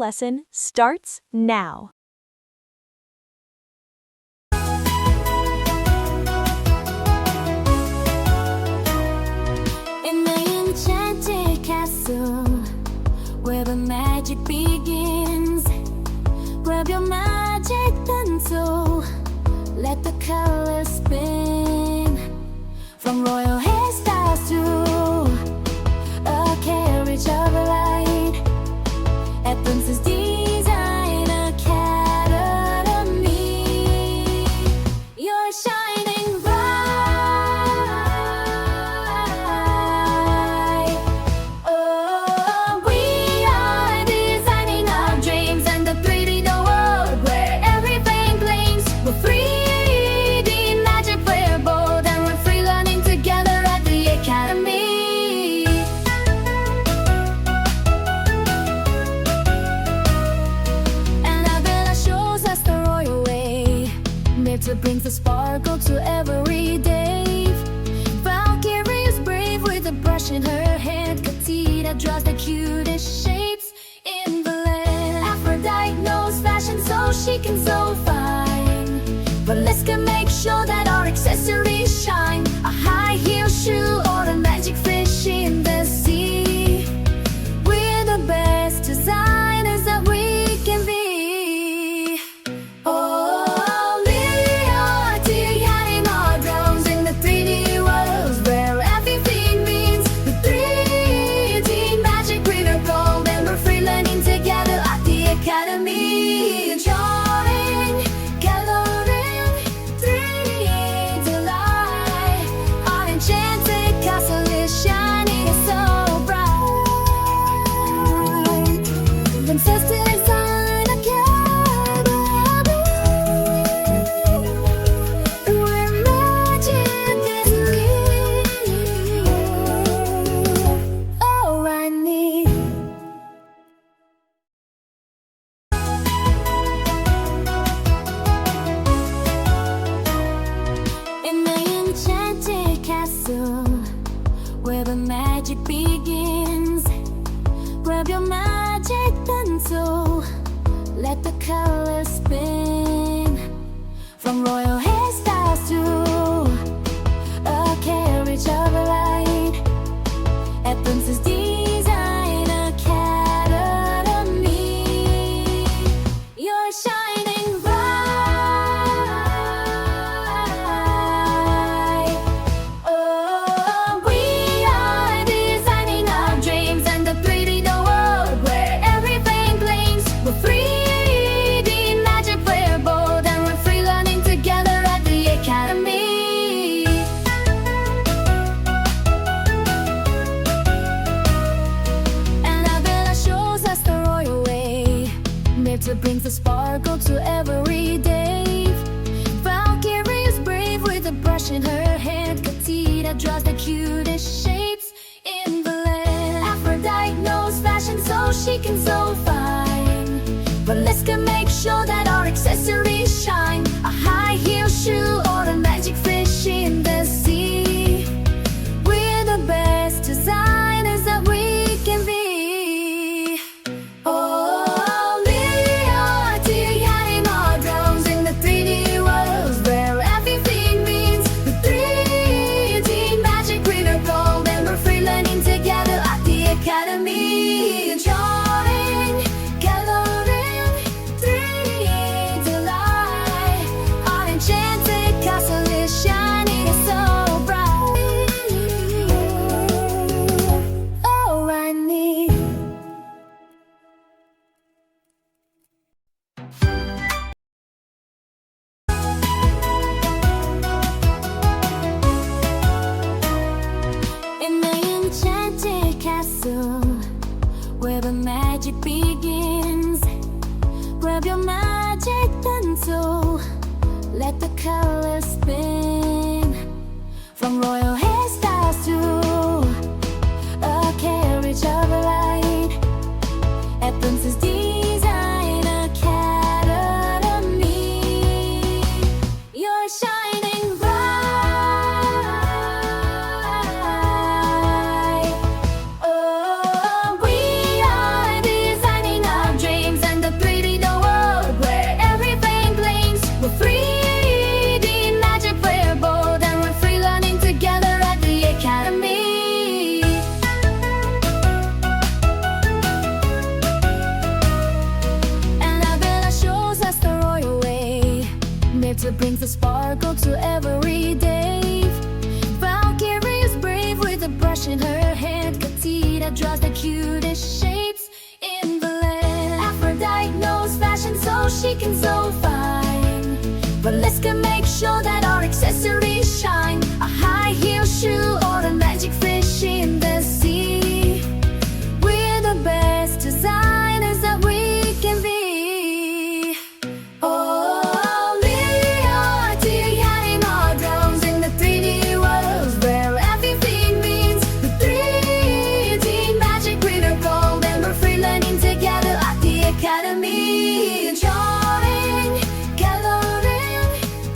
lesson starts now. In the enchanted castle, where the magic begins, grab your magic pencil, let the colors spin. From royal hairstyles to a carriage of light, at Princess Design Academy, you're shining bright. Oh, we are designing our dreams and the 3D world where everything blinks. We're 3D magic, we're bold, and we're free learning together at the Academy. And Bella shows us the royal way. Mirta brings a sparkle to every day. Valkyrie is brave with a brush in her hand. Katita draws the cutest shapes in the land. Aphrodite knows fashion so she can sew fine. But let's go make sure that our accessories shine. A high heel shoe or a magic fish in the sea. We're the best designers that we can be. Oh, we are designing our drones in the 3D worlds where everything means the 3D magic glitter gold, and we're free learning together at the Academy. Drawing, coloring, 3D delight. Our enchanted castle is shining so bright. Princess Design Academy, where magic is real. Oh, I need. In the enchanted castle, where the magic begins, grab your magic pencil, let the colors spin. From royal hairstyles to a carriage of light, at Princess Design Academy, you're shining bright. Oh, we are designing our dreams and the 3D world where everything blinks. We're 3D magic, we're bold, and we're free learning together at the Academy. And Bella shows us the royal way. Mirta brings a sparkle to every day. Valkyrie is brave with a brush in her hand. Katita draws the cutest shapes in the land. Aphrodite knows fashion so she can sew fine. But let's go make sure that our accessories shine. A high heel shoe or a magic fish in the sea. We're the best designers that we can be. Oh, we are designing our drones in the 3D worlds where everything means the 3D magic glitter gold, and we're free learning together at the Academy. Drawing, coloring, 3D delight. Our enchanted castle is shining so bright. Oh, I need. In the enchanted castle, where the magic begins, grab your magic pencil, let the colors spin. From royal hairstyles to a carriage of light, at Princess Design Academy, you're shining bright. Oh, we are designing our dreams brings a sparkle to every day. Valkyrie is brave with a brush in her hand. Katina draws the cutest shapes in the land. Aphrodite knows fashion so she can sew fine. But let's go make sure that our accessories shine. A high heel shoe or a magic fish in the sea. We're the best designers that we can be. Oh, we are designing our drones in the 3D world where everything means the 3D magic with our gold. And we're free learning together at the Academy. Drawing, coloring,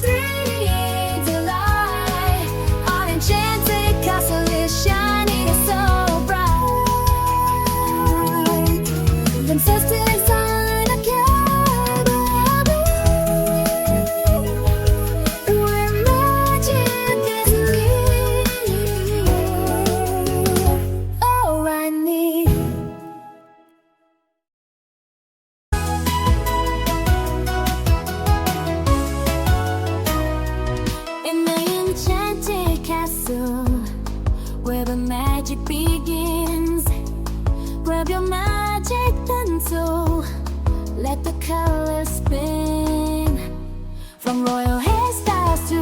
3D delight. Our enchanted castle is shining so bright. Princess Design Academy, where magic is real. Oh, I need. In the enchanted castle, where the magic begins, grab your magic pencil, let the colors spin. From royal hairstyles to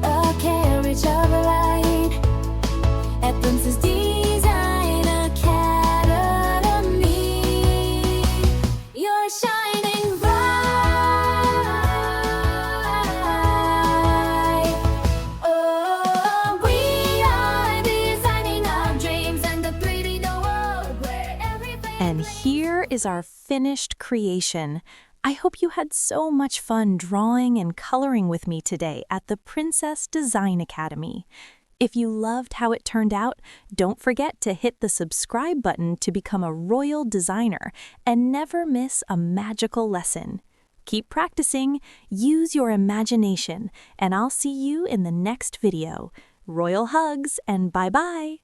a carriage of light, at Princess Design Academy, you're shining bright. Oh, we are designing our dreams and the 3D world where everything. And here is our finished creation. I hope you had so much fun drawing and coloring with me today at the Princess Design Academy. If you loved how it turned out, don't forget to hit the subscribe button to become a royal designer and never miss a magical lesson. Keep practicing, use your imagination, and I'll see you in the next video. Royal hugs and bye-bye!